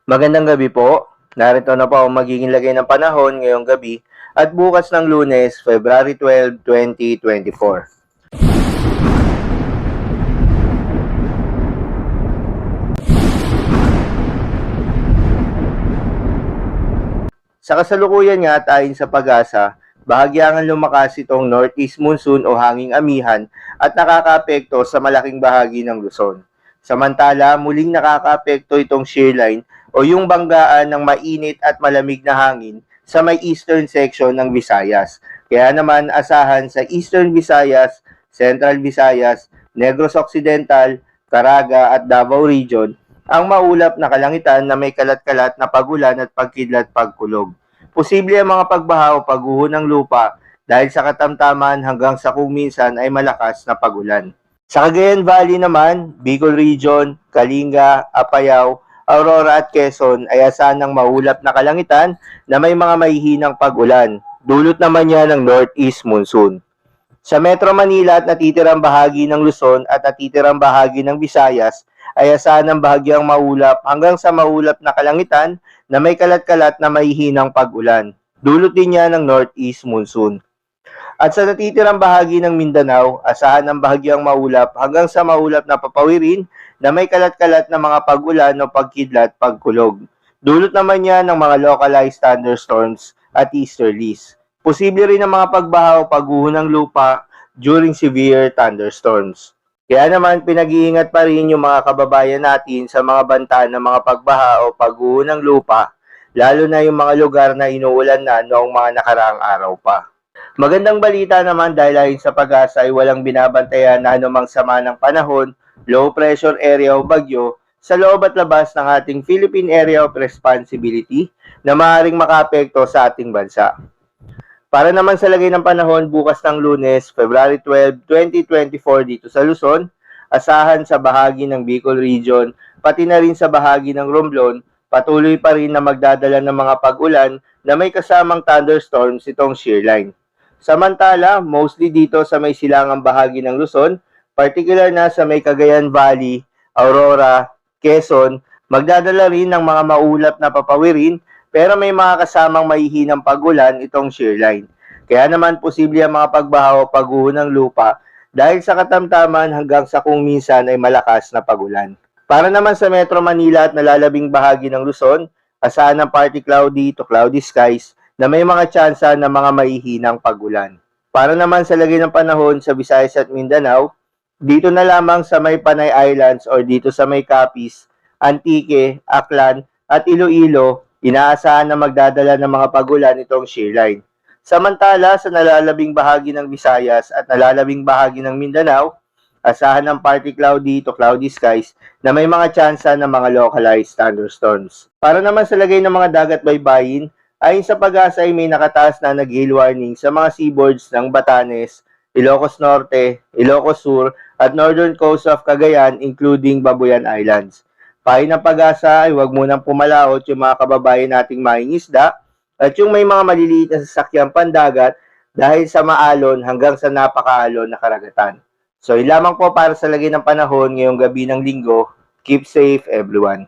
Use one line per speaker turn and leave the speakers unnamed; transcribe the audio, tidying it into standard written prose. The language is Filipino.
Magandang gabi po. Narito na po ang magiging lagay ng panahon ngayong gabi at bukas ng Lunes, February 12, 2024. Sa kasalukuyan nga at ayon sa pag-asa, bahagyangan lumakas itong northeast monsoon o hanging amihan at nakakaapekto sa malaking bahagi ng Luzon. Samantala, muling nakakaapekto itong shear line o yung banggaan ng mainit at malamig na hangin sa may eastern section ng Visayas. Kaya naman asahan sa Eastern Visayas, Central Visayas, Negros Occidental, Caraga at Davao Region ang maulap na kalangitan na may kalat-kalat na pagulan at pagkidlat pagkulog. Posible ang mga pagbaha o pagguho ng lupa dahil sa katamtaman hanggang sa kung minsan ay malakas na pagulan. Sa Cagayan Valley naman, Bicol Region, Kalinga, Apayao, Aurora at Quezon ay asahan ng maulap na kalangitan na may mga mahihinang pag-ulan. Dulot naman niya ng northeast monsoon. Sa Metro Manila at natitirang bahagi ng Luzon at natitirang bahagi ng Visayas ay asahan ng bahagyang maulap hanggang sa maulap na kalangitan na may kalat-kalat na mahihinang pag-ulan. Dulot din niya ng northeast monsoon. At sa natitirang bahagi ng Mindanao, asahan ng bahagyang maulap hanggang sa maulap na papawirin na may kalat-kalat na mga pag-ulan o pagkidlat pagkulog. Dulot naman niya ng mga localized thunderstorms at easterlies. Posible rin ang mga pagbaha o pagguho ng lupa during severe thunderstorms. Kaya naman pinag-iingat pa rin yung mga kababayan natin sa mga banta ng mga pagbaha o pagguho ng lupa, lalo na yung mga lugar na inuulan na noong mga nakaraang araw pa. Magandang balita naman dahil ayon sa pag-asa ay walang binabantayan na anumang sama ng panahon, low pressure area o bagyo sa loob at labas ng ating Philippine Area of Responsibility na maaaring makaapekto sa ating bansa. Para naman sa lagay ng panahon bukas ng Lunes, February 12, 2024 dito sa Luzon, asahan sa bahagi ng Bicol Region, pati na rin sa bahagi ng Romblon, patuloy pa rin na magdadala ng mga pag-ulan na may kasamang thunderstorms itong shear line. Samantala, mostly dito sa may silangang bahagi ng Luzon, particular na sa may Cagayan Valley, Aurora, Quezon, magdadala rin ng mga maulap na papawirin pero may mga kasamang mahihinang pag-ulan itong shear line. Kaya naman posible ang mga pagbaha o pagguho ng lupa dahil sa katamtaman hanggang sa kung minsan ay malakas na pagulan. Para naman sa Metro Manila at nalalabing bahagi ng Luzon, asahan ng partly cloudy to cloudy skies na may mga tsansa ng mga mahihinang pagulan. Para naman sa lagay ng panahon sa Visayas at Mindanao, dito na lamang sa may Panay Islands or dito sa may Capiz, Antique, Aklan at Iloilo, inaasahan na magdadala ng mga pagulan itong shear line. Samantala, sa nalalabing bahagi ng Visayas at nalalabing bahagi ng Mindanao, asahan ng partly cloudy to cloudy skies na may mga tsansa ng mga localized thunderstorms. Para naman sa lagay ng mga dagat baybayin, ayon sa pag-asa ay may nakataas na nag-hail warning sa mga seaboards ng Batanes, Ilocos Norte, Ilocos Sur at northern coast of Cagayan including Babuyan Islands. Payo ng pag-asa ay huwag munang pumalaot yung mga kababayan nating mangingisda at yung may mga maliliit na sasakyang pandagat dahil sa maalon hanggang sa napakaalon na karagatan. So, yun lamang po para sa lagay ng panahon ngayong gabi ng linggo. Keep safe everyone.